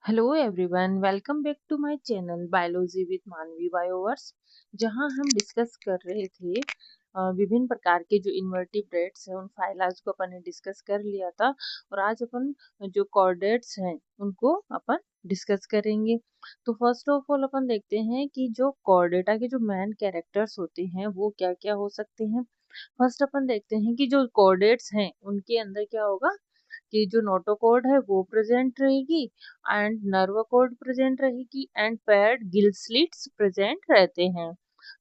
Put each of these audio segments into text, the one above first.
Hello everyone, welcome back to my channel biology with Manvi Bioverse. जहां हम discuss कर रहे थे विभिन्न प्रकार के जो इन्वर्टिब्रेट्स हैं उन फाइलाज को अपन ने डिस्कस कर लिया था। और आज अपन जो कॉर्डेट्स हैं उनको अपन डिस्कस करेंगे। तो फर्स्ट ऑफ ऑल अपन देखते हैं कि जो कॉर्डेटा के जो मेन कैरेक्टर्स होते हैं वो क्या क्या हो सकते हैं। फर्स्ट अपन देखते हैं कि जो कॉर्डेट्स हैं उनके अंदर क्या होगा कि जो नोटोकॉर्ड है वो प्रेजेंट रहेगी एंड नर्व कॉर्ड प्रेजेंट रहेगी and paired gill slits present रहते हैं।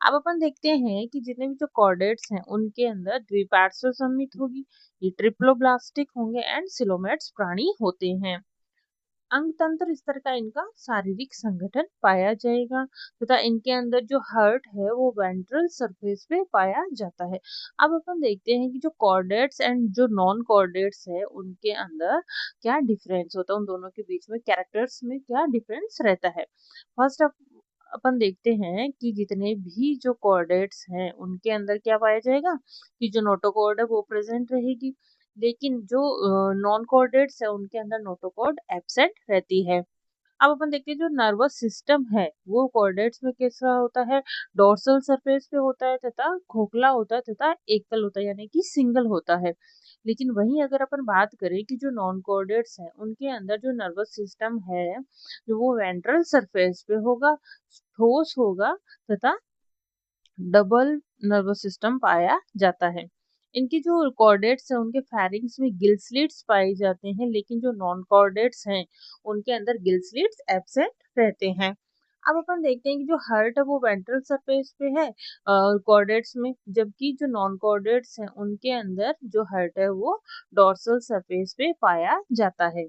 अब अपन देखते हैं कि जितने भी जो कॉर्डेट्स हैं उनके अंदर द्विपार्श्व सममित होगी, ये ट्रिप्लोब्लास्टिक होंगे एंड सिलोमेट्स प्राणी होते हैं। अंग तंत्र इस तरह का इनका शारीरिक संगठन पाया जाएगा तथा इनके अंदर जो हार्ट है वो वेंट्रल सरफेस पे पाया जाता है। अब अपन देखते हैं कि जो कॉर्डेट्स एंड जो नॉन कॉर्डेट्स है उनके अंदर क्या डिफरेंस होता है, उन दोनों के बीच में कैरेक्टर्स में क्या डिफरेंस रहता है। फर्स्ट अपन देखते हैं कि जितने भी जो कॉर्डेट्स हैं उनके अंदर क्या पाया जाएगा कि जो नोटोकॉर्ड है वो प्रेजेंट रहेगी, लेकिन जो नॉन कॉर्डेट्स है उनके अंदर नोटोकॉर्ड एब्सेंट रहती है। अब अपन देखते हैं जो नर्वस सिस्टम है वो कॉर्डेट्स में कैसा होता है, डोर्सल सरफेस पे होता है तथा खोखला होता है तथा एकल होता है यानी कि सिंगल होता है। लेकिन वहीं अगर अपन बात करें कि जो नॉन कॉर्डेट्स हैं उनके अंदर जो नर्वस सिस्टम है जो वो वेंट्रल सरफेस पे होगा, ठोस होगा तथा डबल नर्वस सिस्टम पाया जाता है। इनकी जो कॉर्डेट्स हैं उनके फेरिंग्स में गिल स्लिट्स पाए जाते हैं, लेकिन जो नॉन कॉर्डेट्स हैं उनके अंदर गिल स्लिट्स एब्सेंट रहते हैं। अब अपन देखते हैं कि जो हार्ट है वो वेंट्रल सरफेस पे है कॉर्डेट्स में, जबकि जो नॉन कॉर्डेट्स हैं उनके अंदर जो हार्ट है वो डॉर्सल सरफेस पे पाया जाता है।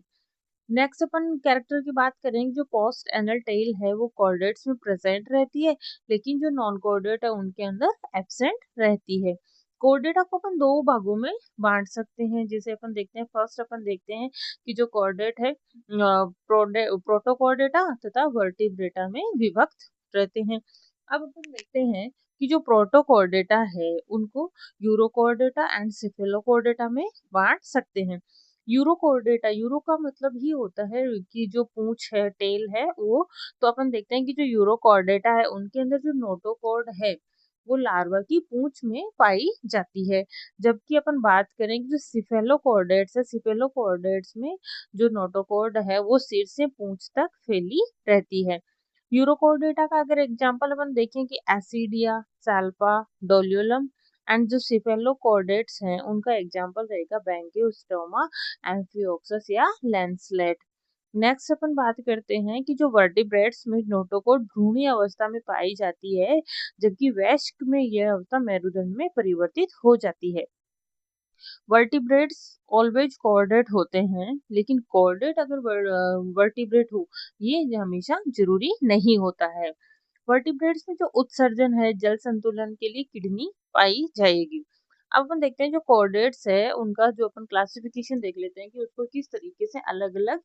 नेक्स्ट अपन कैरेक्टर की बात करेंगे, जो पोस्ट एनल टेल है वो कॉर्डेट्स में प्रेजेंट रहती है, लेकिन जो नॉन कॉर्डेट है उनके अंदर एब्सेंट रहती है। कॉर्डेटा को अपन दो भागों में बांट सकते हैं, जैसे अपन देखते हैं फर्स्ट अपन देखते हैं कि जो कॉर्डेट है प्रोटोकॉर्डेटा तथा वर्टिब्रेटा में विभक्त रहते हैं। अब अपन देखते हैं कि जो प्रोटोकॉर्डेटा है उनको यूरोकॉर्डेटा एंड सिफेलोकॉर्डेटा में बांट सकते हैं। यूरोकॉर्डेटा, यूरो का मतलब ही होता है कि जो पूंछ है, टेल है वो। तो अपन देखते हैं कि जो यूरोकॉर्डेटा है उनके अंदर जो नोटोकॉर्ड है वो लार्वा की पूंछ में पाई जाती है, जबकि अपन बात करें कि जो सिफेलोकॉर्डेट्स है, सिफेलोकॉर्डेट्स में जो नोटोकॉर्ड है वो सिर से पूंछ तक फैली रहती है। यूरोकॉर्डेटा का अगर एग्जांपल अपन देखें कि एसिडिया, सैल्पा, डोलियोलम एंड जो सिफेलोकॉर्डेट्स हैं उनका एग्जांपल रहेगा बैंकियोस्टोमा, एम्फियोक्सस या लैंसलेट। नेक्स्ट अपन बात करते हैं कि जो वर्टिब्रेट्स में नोटोकॉर्ड भ्रूणी अवस्था में पाई जाती है, जबकि वयस्क में यह अवस्था मेरुदंड में परिवर्तित हो जाती है। वर्टिब्रेट्स ऑलवेज कॉर्डेट होते हैं, लेकिन कॉर्डेट अगर वर्टिब्रेट हो ये हमेशा जरूरी नहीं होता है। वर्टिब्रेट्स में जो उत्सर्जन है जल संतुलन के लिए किडनी पाई जाएगी। अब अपन देखते हैं जो कॉर्डेट्स है उनका जो अपन क्लासिफिकेशन देख लेते हैं कि उसको किस तरीके से अलग अलग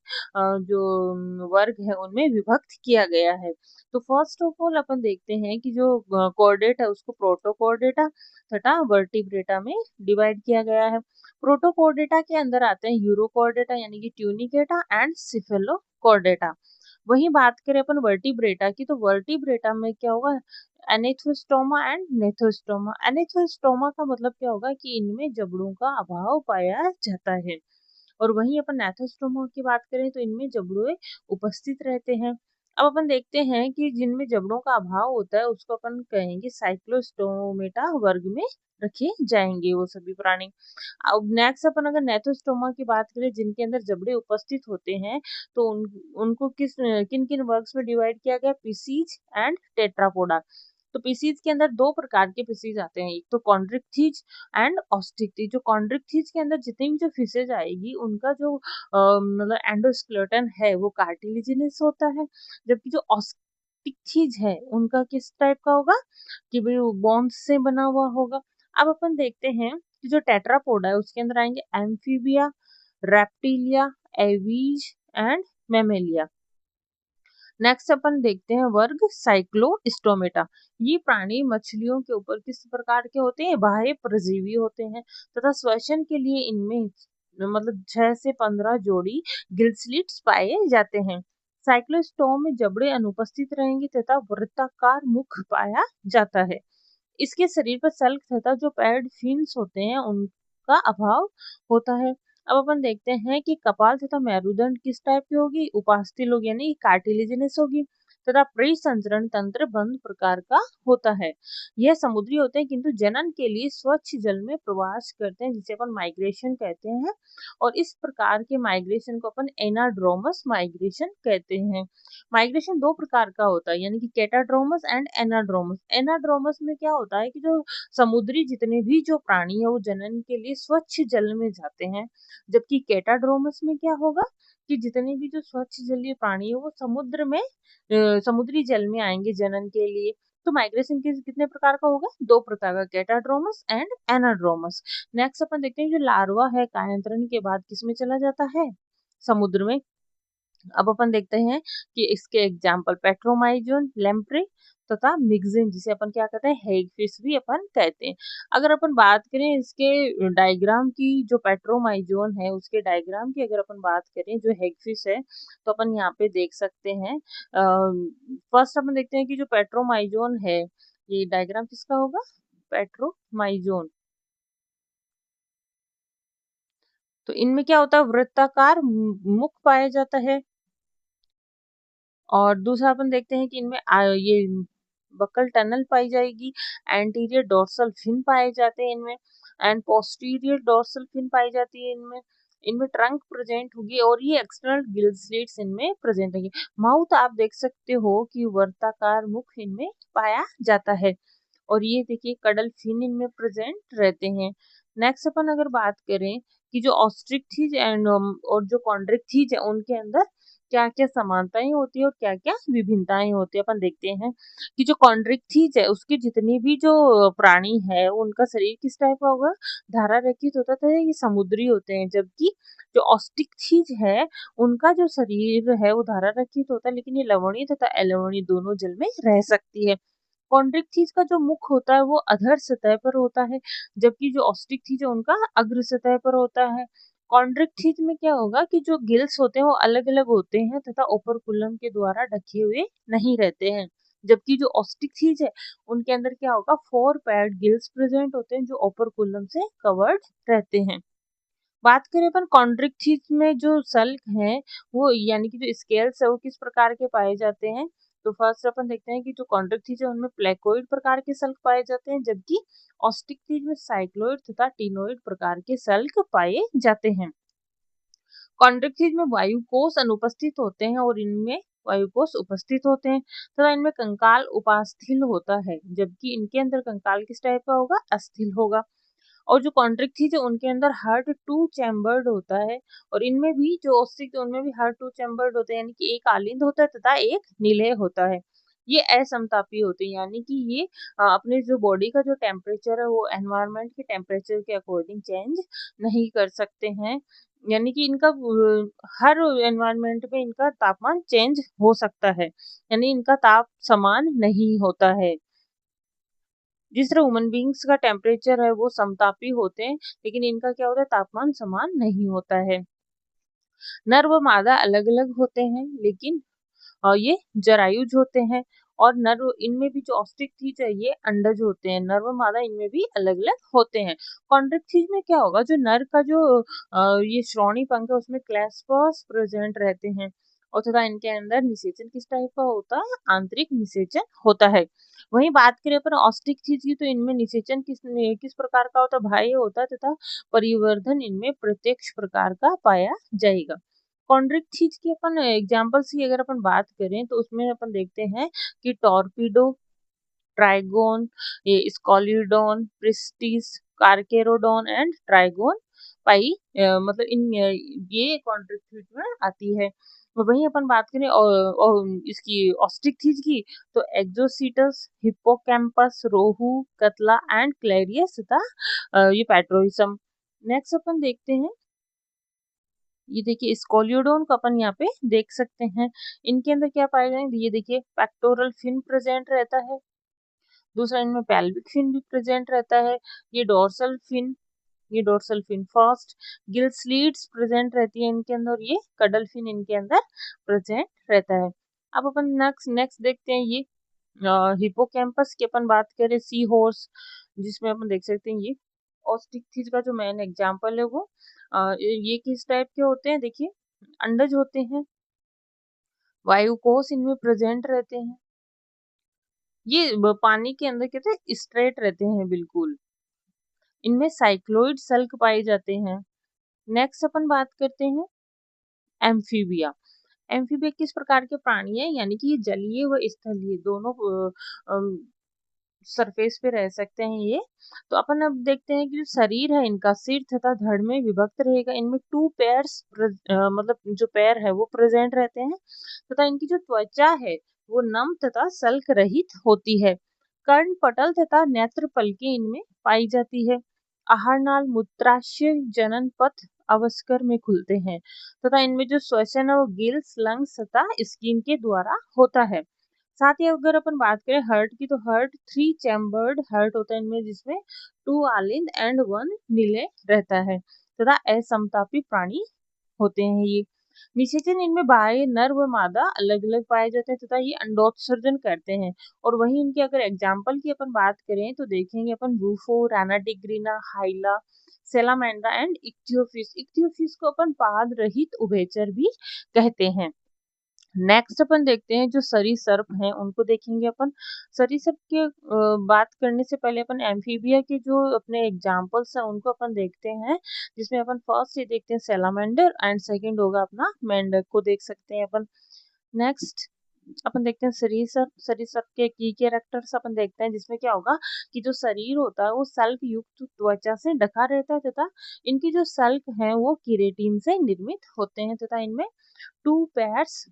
जो वर्ग है उनमें विभक्त किया गया है। तो फर्स्ट ऑफ ऑल अपन देखते हैं कि जो कॉर्डेट है उसको प्रोटोकॉर्डेटा तथा वर्टिब्रेटा में डिवाइड किया गया है। प्रोटोकॉर्डेटा के अंदर आते हैं यूरोकॉर्डेटा यानी कि ट्यूनिकेटा एंड सिफेलोकॉर्डेटा। वहीं बात करें अपन वर्टिब्रेटा की, तो वर्टिब्रेटा में क्या होगा, एनेथोस्टोमा एंड नेथोस्टोमा। एनेथोस्टोमा का मतलब क्या होगा कि इनमें जबड़ों का अभाव पाया जाता है, और वहीं अपन नेथोस्टोमा की बात करें तो इनमें जबड़े उपस्थित रहते हैं। अब अपन देखते हैं कि जिनमें जबड़ों का अभाव होता है उसको अपन कहेंगे साइक्लोस्टोमेटा वर्ग में रखे जाएंगे वो सभी प्राणी। अब नेक्स्ट अपन अगर नेथोस्टोमा की बात करें जिनके अंदर जबड़े उपस्थित होते हैं, तो उनको किन किन वर्ग्स में डिवाइड किया गया, पीसीज एंड टेट्रापोडा। तो पीसीज के अंदर दो प्रकार के पीसीज आते हैं, एक तो कॉन्ड्रिक्थिज एंड ऑस्टिक्थिज। जो कॉन्ड्रिक्थिज के अंदर जितनी भी जो फिशेज आएगी उनका जो मतलब एंडोस्केलेटन है वो कार्टिलेजिनस होता है, जबकि जो ऑस्टिक्थिज है उनका किस टाइप का होगा कि भाई वो बोन्स से बना हुआ होगा। अब अपन देखते हैं कि जो टेट्रापोडा है उसके अंदर आएंगे amphibia, reptilia, aves and mammalia. Next अपन देखते हैं वर्ग साइक्लोस्टोमेटा। ये प्राणी मछलियों के ऊपर किस प्रकार के होते हैं, बाह्य परजीवी होते हैं तथा श्वसन के लिए इनमें मतलब 6 से 15 जोड़ी गिल स्लिट्स पाए जाते हैं। साइक्लोस्टोम में जबड़े अनुपस्थित रहेंगे तथा वृत्ताकार मुख पाया जाता है। इसके शरीर पर सल्क तथा जो पैड फिन्स होते हैं उनका अभाव होता है। अब अपन देखते हैं कि कपाल तथा मेरुदंड किस टाइप की होगी, उपास्थि होगी यानी कार्टिलेजिनस होगी तथा परिसंचरण तंत्र बंद प्रकार का होता है। यह समुद्री होते हैं किंतु जनन के लिए स्वच्छ जल में प्रवास करते हैं जिसे अपन माइग्रेशन कहते हैं और इस प्रकार के माइग्रेशन को अपन एनाड्रोमस माइग्रेशन कहते हैं। माइग्रेशन दो प्रकार का होता है यानी कि कैटाड्रोमस एंड एनाड्रोमस। एनाड्रोमस में क्या होता है कि जो समुद्री जितने भी जो प्राणी है वो जनन के लिए स्वच्छ जल में जाते हैं, जबकि कैटाड्रोमस में क्या होगा कि जितने भी जो स्वच्छ जलीय प्राणी है वो समुद्र में समुद्री जल में आएंगे जनन के लिए। तो माइग्रेशन कितने प्रकार का होगा, दो प्रकार का, कैटाड्रोमस एंड एनाड्रोमस। नेक्स्ट अपन देखते हैं जो लार्वा है कायांतरण के बाद किसमें चला जाता है, समुद्र में। अब अपन देखते हैं कि इसके एग्जाम्पल पेट्रोमाइजोन, लेम्प्रे तथा मिक्सिन जिसे अपन क्या कहते हैं हेगफिश भी अपन कहते हैं। अगर अपन बात करें इसके डायग्राम की, जो पेट्रोमाइजोन है उसके डायग्राम की अगर अपन बात करें जो हेगफिश है तो अपन यहाँ पे देख सकते हैं। फर्स्ट अपन देखते हैं कि जो पेट्रोमाइजोन है ये डायग्राम किसका होगा, पेट्रोमाइजोन। तो इनमें क्या होता है वृत्ताकार मुख पाया जाता है। और दूसरा अपन देखते हैं कि इनमें ये बकल टनल पाई जाएगी, एंटीरियर डोर्सल फिन पाए जाते हैं इनमें एंड पोस्टीरियर डोर्सल फिन पाई जाती है इनमें। इनमें ट्रंक प्रेजेंट होगी और ये एक्सटर्नल गिल स्लिट्स इनमें प्रेजेंट होगी। माउथ आप देख सकते हो कि वर्ताकार मुख इनमें पाया जाता है और ये देखिए कडल फिन इनमें प्रेजेंट रहते हैं। नेक्स्ट अपन अगर बात करें कि जो ऑस्ट्रिक्टीज एंड और जो कॉन्ड्रिक्टीज है उनके अंदर क्या क्या समानताएं होती है और क्या क्या विभिन्नताएं होती है। अपन देखते हैं कि जो कॉन्ड्रिक्टीज है उसके जितनी भी जो प्राणी है उनका शरीर किस टाइप का होगा, धारा रहित होता था, ये समुद्री होते हैं। जबकि जो ऑस्टिकथीज है उनका जो शरीर है वो धारा रहित होता है लेकिन ये लवणीय तथा अलवणीय दोनों जल में रह सकती है। कॉन्ड्रिक्टीज का जो मुख होता है वो अधर सतह पर होता है, जबकि जो ऑस्टिकथीज है उनका अग्र सतह पर होता है। कॉन्ड्रिक्टीज में क्या होगा कि जो गिल्स होते हैं वो अलग अलग होते हैं तथा ओपरकुलम के द्वारा ढके हुए नहीं रहते हैं, जबकि जो ऑस्टिकथीज है उनके अंदर क्या होगा फोर पैड गिल्स प्रेजेंट होते हैं जो ओपरकुलम से कवर्ड रहते हैं। बात करें अपन कॉन्ड्रिक्टीज में जो सल्क हैं वो यानी कि जो स्केल्स है वो किस प्रकार के पाए जाते हैं। तो फर्स्ट अपन देखते हैं कि जो कॉन्ड्रिक्टीज है उनमें प्लेकोइड प्रकार के सल्क पाए जाते हैं, जबकि ऑस्टिकटीज में साइक्लोइड तथा टिनोइड प्रकार के सल्क पाए जाते हैं। कॉन्ड्रिक्टीज में वायुकोश अनुपस्थित होते हैं और इनमें वायुकोश उपस्थित होते हैं तथा इनमें कंकाल उपास्थिल होता है, जबकि इनके अंदर कंकाल किस टाइप का होगा, अस्थिल होगा। और जो कॉन्ड्रिक्टीज है उनके अंदर हार्ट टू चैम्बर्ड होता है और इनमें भी जो ओस्टिक उनमें भी हार्ट टू चैम्बर्ड होते हैं यानी कि एक आलिंद होता है तथा एक निलय होता है। ये असमतापी होते हैं यानी कि ये अपने जो बॉडी का जो टेम्परेचर है वो एनवायरनमेंट के टेम्परेचर के अकॉर्डिंग चेंज नहीं कर सकते हैं, यानी कि इनका हर एनवायरनमेंट में इनका तापमान चेंज हो सकता है, यानी इनका ताप समान नहीं होता है। जिस तरह ह्यूमन बींग्स का टेम्परेचर है वो समतापी होते हैं लेकिन इनका क्या होता है तापमान समान नहीं होता है। नर व मादा अलग अलग होते हैं लेकिन ये जरायुज होते हैं और नर इनमें भी जो ऑस्ट्रिक्टीज है ये अंडज होते हैं, नर व मादा इनमें भी अलग अलग होते हैं। कॉन्ड्रिक्टीज में क्या होगा जो नर का जो ये श्रोणी पंख है उसमें क्लैस्पर्स प्रेजेंट रहते हैं और तथा इनके अंदर निषेचन किस टाइप का होता है, आंतरिक निषेचन होता है। वहीं बात करें अपन ऑस्ट्रिक्टीज की तो इनमें निषेचन किस प्रकार का होता है, बाह्य होता है तथा परिवर्धन इनमें प्रत्यक्ष प्रकार का पाया जाएगा। कॉन्ड्रिक्टीज की अपन एग्जाम्पल्स की अगर अपन बात करें तो उसमें अपन देखते हैं कि टॉर्पीडो, ट्राइगोन, ये स्कॉलिडोन, प्रिस्टिस, कार्केरोडोन एंड ट्राइगोन पाई मतलब ये कॉन्ट्रिक्टीज में आती है। वहीं अपन बात करें और इसकी ऑस्ट्रिक्टीज की तो एक्सोसीटस, हिप्पोकैम्पस, रोहू, कतला एंड क्लेरियस तथा ये पैट्रोइसम। नेक्स्ट अपन देखते हैं, ये देखिए स्कोलियोडोन को अपन यहाँ पे देख सकते हैं। इनके अंदर क्या पाए जाएंगे, ये देखिए पेक्टोरल फिन प्रेजेंट रहता है, दूसरा इनमें पेल्विक फिन भी प्रेजेंट रहता है, ये डोर्सल फिन ये dorsal fin first, gill slits present रहती है इनके अंदर, ये कडल फिन इनके अंदर प्रेजेंट रहता है। अब अपन नेक्स्ट नेक्स्ट देखते हैं ये हिपोकैम्पस की अपन बात करें, सी हॉर्स, जिसमें अपन देख सकते हैं ये ऑस्टिक का जो मेन एग्जाम्पल है वो ये किस टाइप के होते हैं, देखिए अंडज होते हैं, वायुकोश इनमें प्रेजेंट रहते हैं, ये पानी के अंदर कहते हैं स्ट्रेट रहते हैं बिल्कुल, इनमें साइक्लोइड सल्क पाए जाते हैं। नेक्स्ट अपन बात करते हैं एम्फीबिया। एम्फीबिया किस प्रकार के प्राणी है, यानी कि ये जलीय व स्थलीय दोनों सरफेस पे रह सकते हैं ये। तो अपन अब देखते हैं कि जो शरीर है इनका सिर तथा धड़ में विभक्त रहेगा, इनमें टू पेयर्स मतलब जो पैर है वो प्रेजेंट रहते हैं, तथा इनकी जो त्वचा है वो नम तथा सल्क रहित होती है। कर्ण पटल तथा नेत्र पलकें इनमें पाई जाती है। आहार नाल मूत्राशय जनन पथ अवस्कर में खुलते हैं, तथा इनमें जो श्वसन है वो गिल्स लंग्स तथा स्किन के द्वारा होता है। साथ ही अगर अपन बात करें हर्ट की, तो हर्ट 3 चैम्बर्ड हर्ट होता है इनमें, जिसमें 2 आलिंद एंड 1 नीले रहता है, तथा असमतापी प्राणी होते हैं ये। निषेचन इनमें बाह्य नर व मादा अलग अलग पाए जाते हैं, तथा ये अंडोत्सर्जन करते हैं। और वहीं इनके अगर एग्जाम्पल की अपन बात करें तो देखेंगे अपन रूफो, रानाटिग्रिना, हाइला, सेलामेंड्रा एंड इक्थियोफिस। इक्थियोफिस को अपन पाद रहित उभयचर भी कहते हैं। नेक्स्ट अपन देखते हैं जो सरीसृप हैं उनको देखेंगे अपन। सरीसृप के बात करने से पहले अपन एम्फीबिया के जो अपने एग्जांपल्स हैं उनको अपन देखते हैं, जिसमें अपन फर्स्ट ये देखते हैं सैलामेंडर एंड सेकंड होगा अपना मेंढक को देख सकते हैं अपन। नेक्स्ट अपन देखते हैं सरीसृप। सरीसृप के की कैरेक्टर्स अपन देखते हैं, जिसमें क्या होगा कि जो शरीर होता है वो सल्क युक्त त्वचा से ढका रहता है, तथा इनकी जो सल्क हैं वो केराटिन से निर्मित होते हैं, तथा इनमें 2 पेयर्स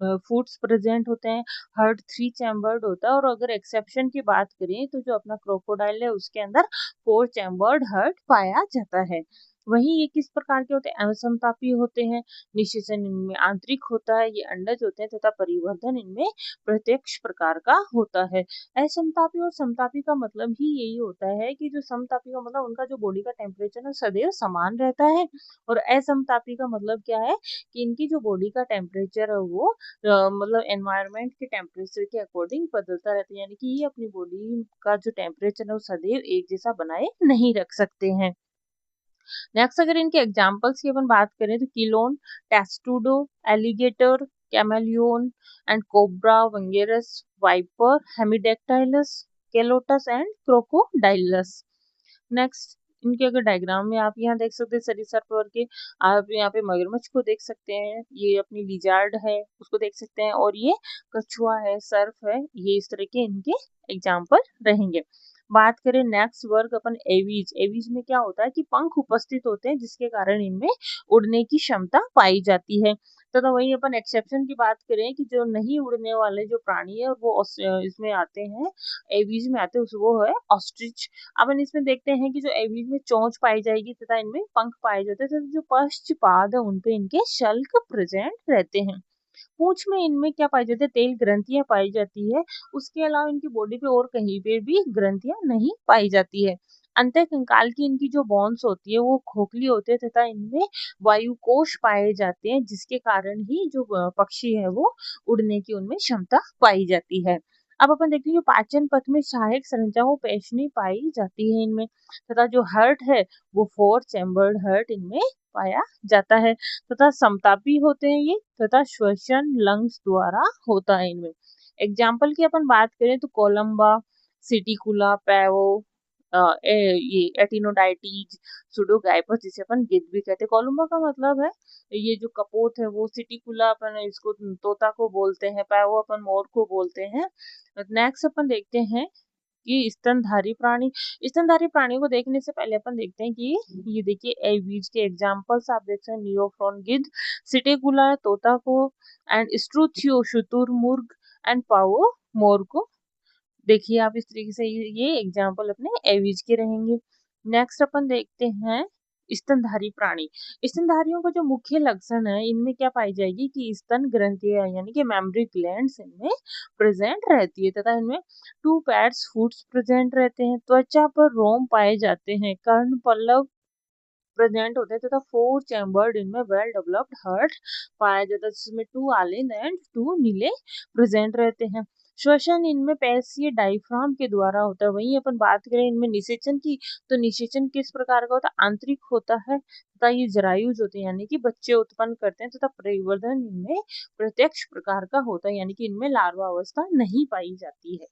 फूड्स प्रेजेंट होते हैं। हर्ट 3 चैम्बर्ड होता है, और अगर एक्सेप्शन की बात करें तो जो अपना क्रोकोडाइल है उसके अंदर 4 चैम्बर्ड हर्ट पाया जाता है। वहीं ये किस प्रकार के होते हैं, असमतापी होते हैं। निषेचन इनमें आंतरिक होता है, ये अंडज होते हैं, तथा परिवर्धन इनमें प्रत्यक्ष प्रकार का होता है। असमतापी और समतापी का मतलब ही यही होता है कि जो समतापी का मतलब उनका जो बॉडी का टेम्परेचर है सदैव समान रहता है, और असमतापी का मतलब क्या है कि इनकी जो बॉडी का टेम्परेचर है वो मतलब एनवायरनमेंट के टेम्परेचर के अकॉर्डिंग बदलता रहता है, यानी कि ये अपनी बॉडी का जो टेम्परेचर है वो सदैव एक जैसा बनाए नहीं रख सकते हैं। नेक्स्ट अगर इनके एग्जांपल्स की अपन बात करें तो Chelone, Testudo, alligator, chameleon and cobra, Bungarus, viper, Hemidactylus, Calotes and Crocodylus. Next इनके अगर डायग्राम में आप यहाँ देख सकते हैं सरीसृप वर्ग के, आप यहाँ पे मगरमच्छ को देख सकते हैं, ये अपनी लिजार्ड है उसको देख सकते हैं, और ये कछुआ है, सर्फ है, ये इस तरह के इनके एग्जाम्पल रहेंगे। बात करें नेक्स्ट वर्ग अपन एवीज। एवीज में क्या होता है कि पंख उपस्थित होते हैं, जिसके कारण इनमें उड़ने की क्षमता पाई जाती है। तो वही अपन एक्सेप्शन की बात करें कि जो नहीं उड़ने वाले जो प्राणी है वो इसमें आते हैं, एवीज में आते हैं, वो है ऑस्ट्रिच। अपन इसमें देखते हैं कि जो एवीज में चोंच पाई जाएगी तथा इनमें पंख पाए जाते हैं, तथा जो पश्चपाद है उनपे इनके शल्क प्रेजेंट रहते हैं। पूंछ में इनमें क्या पाई जाती है, तेल ग्रंथियां पाई जाती है। उसके अलावा इनकी बॉडी पे और कहीं पे भी ग्रंथियां नहीं पाई जाती है। अंतः कंकाल की इनकी जो बोन्स होती है वो खोखली होते हैं, तथा इनमें वायुकोश पाए जाते हैं, जिसके कारण ही जो पक्षी है वो उड़ने की उनमें क्षमता पाई जाती है। अब अपन देखते हैं जो पाचन पथ में सहायक संरचना वो पेशनी पाई जाती है इनमें, तथा जो हर्ट है वो 4 चैम्बर्ड हर्ट इनमें पाया जाता है, तथा समतापी होते हैं ये, तथा श्वसन लंग्स द्वारा होता है इनमें। एग्जाम्पल की अपन बात करें तो कोलम्बा, सिटिकुला, पैवो, ये एटिनोडाइटीज, सुडोगाइपस, जिसे अपन गिद्ध भी कहते हैं। कोलम्बा का मतलब है ये जो कपोत है वो, सिटिकुला अपन इसको तोता को बोलते हैं, पैवो अपन मोर को बोलते हैं। नेक्स्ट अपन देखते हैं कि स्तनधारी प्राणी। स्तनधारी प्राणी को देखने से पहले अपन देखते हैं कि ये देखिए एवीज के एग्जांपल्स आप देख सकते हैं, नियोफ्रॉन गिद्ध, सिटेगुला तोता को, एंड स्ट्रूथियो शुतुरमुर्ग, एंड पाओ मोर को। देखिए आप इस तरीके से ये एग्जांपल अपने एवीज के रहेंगे। नेक्स्ट अपन देखते हैं स्तनधारी प्राणी। स्तनधारियों का जो मुख्य लक्षण है इनमें क्या पाई जाएगी कि स्तन ग्रंथियां यानी कि मेमरी ग्लैंड्स इनमें प्रेजेंट रहती है, तथा इनमें 2 पैड्स फूड्स प्रेजेंट रहते हैं। त्वचा पर रोम पाए जाते हैं। कर्ण पल्लव प्रेजेंट होते हैं तथा 4 चैम्बर्ड इनमें वेल डेवलप्ड हार्ट पाया जाता है, जिसमें 2 आलिन एंड 2 नीले प्रेजेंट रहते हैं। श्वसन इनमें पेशीय डायफ्राम के द्वारा होता है। वहीं अपन बात करें इनमें निषेचन की, तो निषेचन किस प्रकार का होता है? आंतरिक होता है तथा ये जरायुज होते हैं, यानी कि बच्चे उत्पन्न करते हैं, तथा परिवर्धन इनमें प्रत्यक्ष प्रकार का होता है, यानी कि इनमें लार्वा अवस्था नहीं पाई जाती है।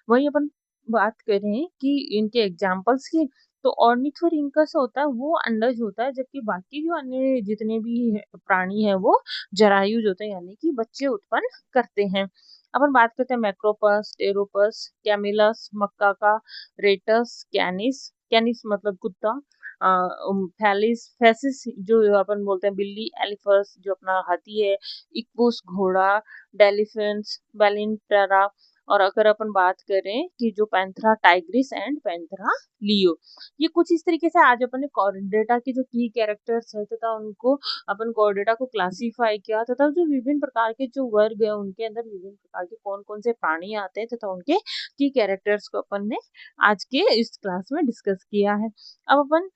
वहीं अपन बात करें कि इनके एग्जाम्पल्स की, तो ऑर्निथोरिंकस होता है वो अंडज होता है, जबकि बाकी जो अन्य जितने भी प्राणी है वो जरायुज होते हैं, यानी कि बच्चे उत्पन्न करते हैं। अपन बात करते हैं Macropus, Pteropus, Camelus, Macaca, Rattus, Canis, Canis मतलब कुत्ता, फैलिस, फैसिस जो अपन बोलते हैं बिल्ली, एलिफस जो अपना हाथी है, इक्वस घोड़ा, डेलिफेंस, बैलिनटेरा, और अगर अपन बात करें कि जो पैंथरा टाइग्रिस एंड पैंथरा लियो, ये कुछ इस तरीके से आज अपन ने कॉर्डेटा के जो की कैरेक्टर्स है तथा उनको अपन कॉर्डेटा को क्लासिफाई किया, तथा जो विभिन्न प्रकार के जो वर्ग है उनके अंदर विभिन्न प्रकार के कौन कौन से प्राणी आते हैं तथा उनके की कैरेक्टर्स को अपन ने आज के इस क्लास में डिस्कस किया है। अब अपन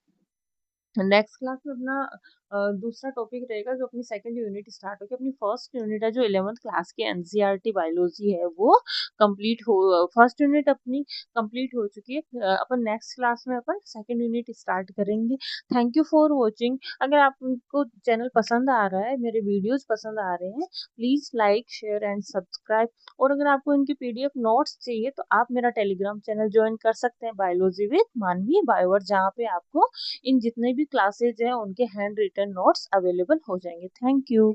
नेक्स्ट क्लास में अपना दूसरा टॉपिक रहेगा, जो अपनी सेकंड यूनिट स्टार्ट होगी। अपनी फर्स्ट यूनिट है जो 11th क्लास की एनसीईआरटी बायोलॉजी है वो कंप्लीट हो, फर्स्ट यूनिट अपनी कंप्लीट हो चुकी है। अपन नेक्स्ट क्लास में अपन सेकंड यूनिट स्टार्ट करेंगे। Thank you for watching. अगर आपको चैनल पसंद आ रहा है, मेरे वीडियोस पसंद आ रहे हैं, please like share and subscribe. और अगर आपको इनकी पीडीएफ नोट्स चाहिए तो आप मेरा टेलीग्राम चैनल ज्वाइन कर सकते हैं, बायोलॉजी विद मानवी बायोवर, जहाँ पे आपको इन जितने भी क्लासेज हैं उनके हैंड रिटन नोट्स अवेलेबल हो जाएंगे। Thank you.